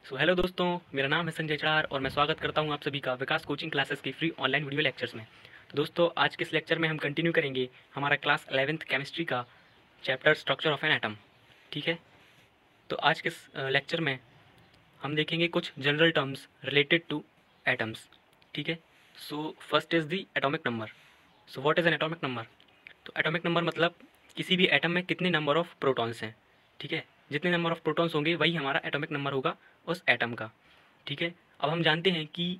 Hello दोस्तों, मेरा नाम है संजय चार और मैं स्वागत करता हूं आप सभी का विकास कोचिंग क्लासेस की फ्री ऑनलाइन वीडियो लेक्चर्स में। तो दोस्तों, आज के इस लेक्चर में हम कंटिन्यू करेंगे हमारा क्लास 11th केमिस्ट्री का chapter structure of an atom. ठीक है, तो आज के इस लेक्चर में हम देखेंगे कुछ general terms related two atoms. ठीक है, so first is the atomic number. So what is an atomic number? तो एटॉमिक नंबर मतलब किसी भी एटम में कितने नंबर ऑफ प्रोटॉन्स हैं। ठीक है, जितने नंबर ऑफ प्रोटॉन्स होंगे वही हमारा एटॉमिक नंबर होगा उस एटम का। ठीक है, अब हम जानते हैं कि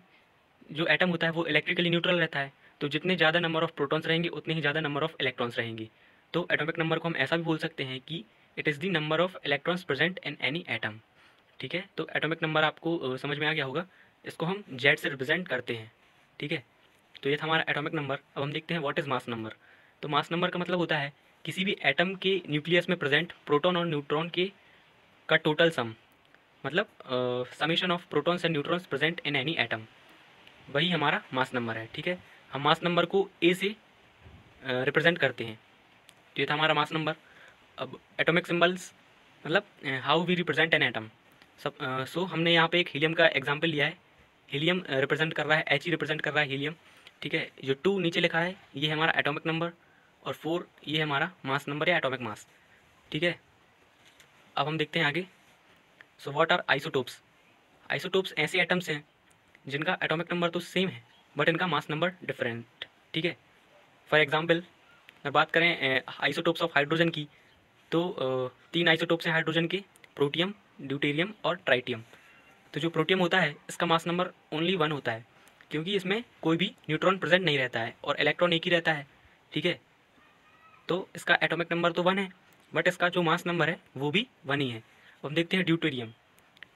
जो एटम होता है वो इलेक्ट्रिकली न्यूट्रल रहता है, तो जितने ज़्यादा नंबर ऑफ प्रोटॉन्स रहेंगे उतने ही ज़्यादा नंबर ऑफ इलेक्ट्रॉन्स रहेंगे। तो एटॉमिक नंबर को हम ऐसा भी बोल सकते हैं कि it is the number of electrons present in any atom. ठीक है, तो एटॉमिक नंबर आपको समझ में आ गया होगा। इसको हम जेड से रिप्रेजेंट करते हैं। ठीक है, तो ये था हमारा एटॉमिक नंबर। अब हम देखते हैं व्हाट इज़ मास नंबर। तो मास नंबर का मतलब होता है किसी भी एटम के न्यूक्लियस में प्रेजेंट प्रोटॉन और न्यूट्रॉन के का टोटल सम, मतलब summation of protons and neutrons present in any atom, वही हमारा मास नंबर है। ठीक है, हम मास नंबर को ए से रिप्रेजेंट करते हैं। तो ये था हमारा मास नंबर। अब एटॉमिक सिंबल्स मतलब how we represent an atom. So हमने यहाँ पे एक हीलियम का एग्जांपल लिया है। हीलियम रिप्रेजेंट कर रहा है, एच ही रिप्रेजेंट कर रहा है हीलियम। ठीक है, जो 2 नीचे लिखा है ये है हमारा एटॉमिक नंबर और 4 ये है हमारा मास नंबर या एटॉमिक मास। ठीक है, अब हम देखते हैं आगे। So what are isotopes? Isotopes ऐसे एटम्स हैं जिनका एटॉमिक नंबर तो सेम है बट इनका मास नंबर डिफरेंट। ठीक है, फॉर एग्जांपल अगर बात करें आइसोटोप्स ऑफ हाइड्रोजन की, तो 3 आइसोटोप्स हैं हाइड्रोजन के, प्रोटियम, ड्यूटेरियम और ट्राइटियम। तो जो प्रोटियम होता है इसका मास नंबर ओनली 1 होता है, क्योंकि इसमें कोई भी न्यूट्रॉन प्रेजेंट नहीं रहता है और इलेक्ट्रॉन एक ही रहता है। ठीक है, तो इसका एटॉमिक नंबर तो 1 है बट इसका जो मास नंबर है वो भी 1 ही है। अब हम देखते हैं ड्यूटेरियम।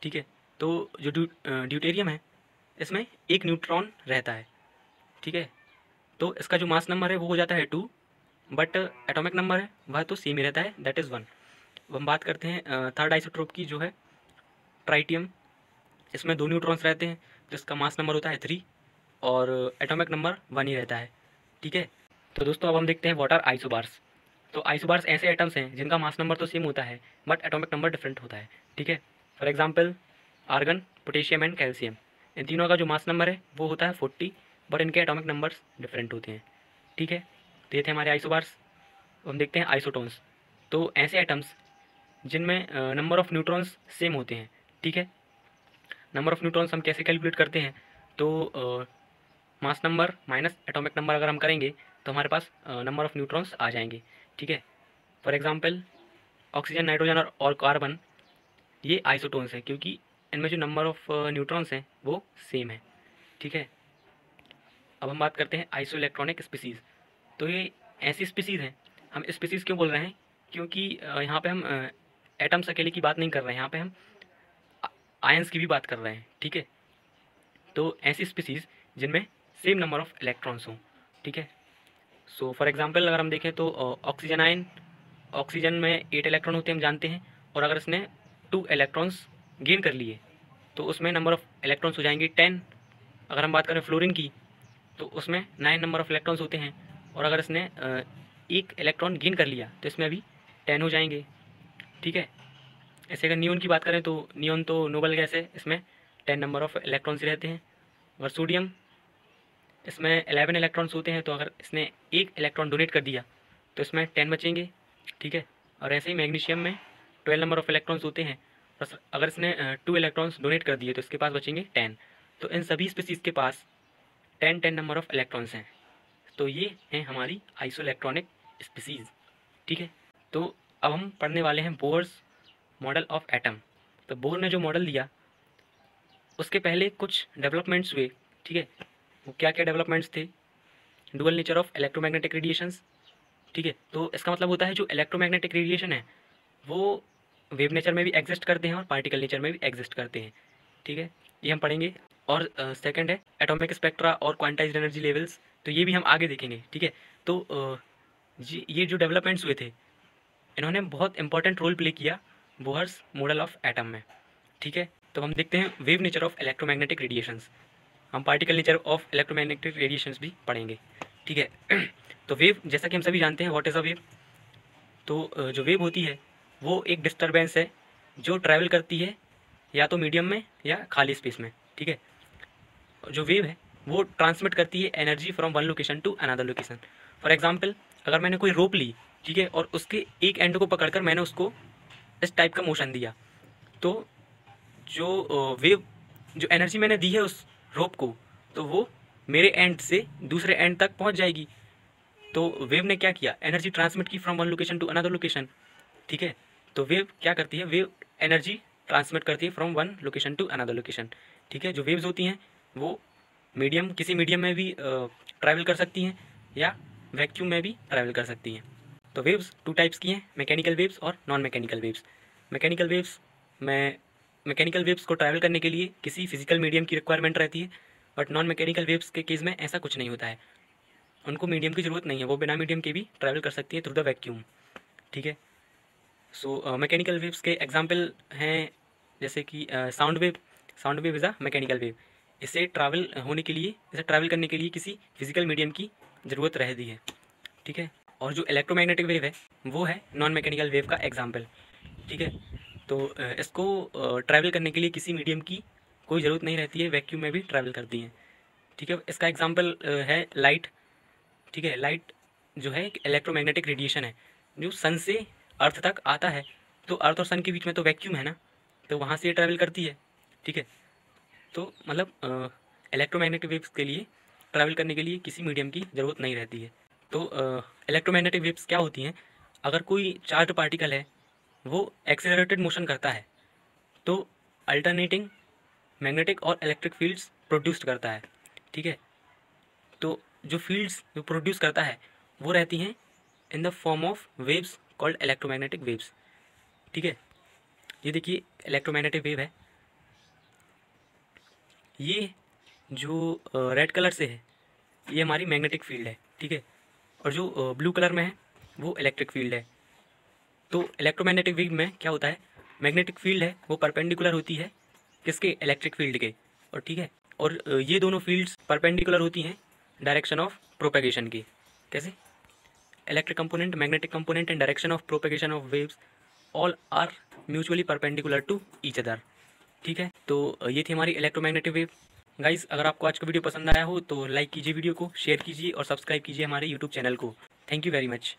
ठीक है, तो जो ड्यूटेरियम है इसमें एक न्यूट्रॉन रहता है। ठीक है, तो इसका जो मास नंबर है वो हो जाता है 2, बट एटॉमिक नंबर है वह तो सेम ही रहता है, दैट इज़ 1। अब हम बात करते हैं थर्ड आइसोटोप की, जो है ट्राइटियम। इसमें 2 न्यूट्रॉन्स रहते हैं जिसका मास नंबर होता है 3 और एटॉमिक नंबर 1 ही रहता है। ठीक है, तो दोस्तों अब हम देखते हैं व्हाट आर आइसोबार्स। तो आइसोबार्स ऐसे एटम्स हैं जिनका मास नंबर तो सेम होता है बट एटॉमिक नंबर डिफरेंट होता है। ठीक है, for example argon, potassium and calcium, इन तीनों का जो मास नंबर है वो होता है 40 बट इनके एटॉमिक नंबर्स डिफरेंट होते हैं। ठीक है, तो ये थे हमारे आइसोबार्स। हम देखते हैं आइसोटोन्स। तो ऐसे एटम्स जिनमें नंबर ऑफ़ न्यूट्रॉन्स सेम होते हैं। ठीक है, नंबर ऑफ़ न्यूट्रॉन्स हम कैसे कैलकुलेट करते हैं? तो mass number minus atomic number अगर हम करेंगे तो हमारे पास नंबर ऑफ़ न्यूट्रॉन्स आ जाएंगे। ठीक है, फॉर एग्जांपल ऑक्सीजन, नाइट्रोजन और कार्बन, ये आइसोटोन्स हैं क्योंकि इनमें जो नंबर ऑफ़ न्यूट्रॉन्स हैं वो सेम है। ठीक है, अब हम बात करते हैं आइसो इलेक्ट्रॉनिक स्पीसीज़। तो ये ऐसी स्पीसीज़ हैं, हम स्पीसीज़ क्यों बोल रहे हैं? क्योंकि यहाँ पे हम एटम्स अकेले की बात नहीं कर रहे हैं, यहाँ पे हम आयंस की भी बात कर रहे हैं। ठीक है, तो ऐसी स्पीसीज़ जिनमें सेम नंबर ऑफ इलेक्ट्रॉन्स हों। ठीक है, सो फॉर एग्जांपल अगर हम देखें तो ऑक्सीजन आयन, ऑक्सीजन में 8 इलेक्ट्रॉन होते हैं हम जानते हैं, और अगर इसने 2 इलेक्ट्रॉन्स गेन कर लिए तो उसमें नंबर ऑफ इलेक्ट्रॉन्स हो जाएंगे 10। अगर हम बात करें फ्लोरीन की तो उसमें 9 नंबर ऑफ इलेक्ट्रॉन्स होते हैं, और अगर इसने एक इलेक्ट्रॉन गेन कर लिया तो इसमें अभी 10 हो जाएंगे। ठीक है, ऐसे अगर नियोन की बात करें तो नियोन तो नोबल गैस है, इसमें 10 नंबर ऑफ इलेक्ट्रॉन्स रहते हैं। अगर सोडियम, इसमें 11 इलेक्ट्रॉन्स होते हैं, तो अगर इसने एक इलेक्ट्रॉन डोनेट कर दिया तो इसमें 10 बचेंगे। ठीक है, और ऐसे ही मैग्नीशियम में 12 नंबर ऑफ इलेक्ट्रॉन्स होते हैं, और अगर इसने 2 इलेक्ट्रॉन्स डोनेट कर दिए तो इसके पास बचेंगे 10। तो इन सभी स्पीसीज़ के पास 10 नंबर ऑफ इलेक्ट्रॉन्स हैं। तो ये हैं हमारी आइसो इलेक्ट्रॉनिक स्पीसीज़। ठीक है, तो अब हम पढ़ने वाले हैं बोर्स मॉडल ऑफ एटम। तो बोर ने जो मॉडल दिया उसके पहले कुछ डेवलपमेंट्स हुए। ठीक है, वो क्या क्या डेवलपमेंट्स थे? Dual nature of electromagnetic radiations. ठीक है, तो इसका मतलब होता है जो इलेक्ट्रोमैग्नेटिक रेडिएशन है वो वेव नेचर में भी एग्जिस्ट करते हैं और पार्टिकल नेचर में भी एग्जिस्ट करते हैं। ठीक है, ये हम पढ़ेंगे। और सेकंड है एटॉमिक स्पेक्ट्रा और क्वांटाइज्ड एनर्जी लेवल्स, तो ये भी हम आगे देखेंगे। ठीक है, तो ये जो डेवलपमेंट्स हुए थे इन्होंने बहुत इंपॉर्टेंट रोल प्ले किया बोहर्स मॉडल ऑफ एटम में। ठीक है, तो हम देखते हैं wave nature of electromagnetic radiations. हम particle nature of electromagnetic radiations भी पढ़ेंगे। ठीक है, तो वेव, जैसा कि हम सभी जानते हैं व्हाट इज़ अ वेव। तो जो वेव होती है वो एक डिस्टरबेंस है जो ट्रैवल करती है या तो मीडियम में या खाली स्पेस में, ठीक है। जो वेव है वो ट्रांसमिट करती है energy from one location to another location. For example, अगर मैंने कोई रोप ली, ठीक है, और उसके एक एंड को पकड़कर मैंने उसको इस टाइप का मोशन दिया, तो जो वेव, जो एनर्जी मैंने दी है उस रोप को, तो वो मेरे एंड से दूसरे एंड तक पहुंच जाएगी। तो वेव ने क्या किया, एनर्जी ट्रांसमिट की from one location to another location, ठीक है। तो वेव क्या करती है, वेव एनर्जी ट्रांसमिट करती है from one location to another location, ठीक है। जो वेव्स होती हैं वो मीडियम, किसी मीडियम में भी ट्रैवल कर सकती हैं या वैक्यूम में भी ट्रैवल कर सकती हैं। तो वेव्स टू टाइप्स की हैं, मैकेनिकल वेव्स और non mechanical waves. Mechanical waves में मैकेनिकल वेव्स को ट्रैवल करने के लिए किसी फिजिकल मीडियम की रिक्वायरमेंट रहती है, बट नॉन मैकेनिकल वेव्स के केस में ऐसा कुछ नहीं होता है, उनको मीडियम की ज़रूरत नहीं है, वो बिना मीडियम के भी ट्रैवल कर सकती है थ्रू द वैक्यूम, ठीक है। सो मैकेनिकल वेव्स के एग्जांपल हैं जैसे कि sound wave. Sound wave is a mechanical wave. इसे ट्रैवल होने के लिए, इसे ट्रैवल करने के लिए किसी फिजिकल मीडियम की ज़रूरत रहती है, ठीक है। और जो इलेक्ट्रोमैग्नेटिक वेव है वो है नॉन मैकेनिकल वेव का एग्जाम्पल, ठीक है। तो इसको ट्रैवल करने के लिए किसी मीडियम की कोई ज़रूरत नहीं रहती है, वैक्यूम में भी ट्रैवल करती हैं, ठीक है। इसका एग्जाम्पल है लाइट, ठीक है। लाइट जो है एक इलेक्ट्रोमैग्नेटिक रेडिएशन है जो सन से अर्थ तक आता है, तो अर्थ और सन के बीच में तो वैक्यूम है ना, तो वहाँ से ये ट्रैवल करती है, ठीक है। तो मतलब इलेक्ट्रोमैग्नेटिक वेव्स के लिए ट्रैवल करने के लिए किसी मीडियम की ज़रूरत नहीं रहती है। तो इलेक्ट्रोमैग्नेटिक वेव्स क्या होती हैं, अगर कोई चार्ज पार्टिकल है वो एक्सेलरेटेड मोशन करता है तो अल्टरनेटिंग मैग्नेटिक और इलेक्ट्रिक फील्ड्स प्रोड्यूस करता है, ठीक है। तो जो फील्ड्स जो प्रोड्यूस करता है वो रहती हैं in the form of waves called electromagnetic waves, ठीक है। ये देखिए इलेक्ट्रोमैग्नेटिक वेव है, ये जो रेड कलर से है ये हमारी मैग्नेटिक फील्ड है, ठीक है। और जो ब्लू कलर में है वो इलेक्ट्रिक फील्ड है। तो इलेक्ट्रोमैग्नेटिक वेव में क्या होता है, मैग्नेटिक फील्ड है वो परपेंडिकुलर होती है किसके, इलेक्ट्रिक फील्ड के, और ठीक है। और ये दोनों फील्ड्स परपेंडिकुलर होती हैं डायरेक्शन ऑफ प्रोपेगेशन की। कैसे, electric component, magnetic component and direction of propagation of waves all are mutually perpendicular to each other, ठीक है। तो ये थी हमारी इलेक्ट्रोमैग्नेटिक वेव। गाइस, अगर आपको आज का वीडियो पसंद आया हो तो लाइक कीजिए वीडियो को, शेयर कीजिए और सब्सक्राइब कीजिए हमारे यूट्यूब चैनल को। Thank you very much.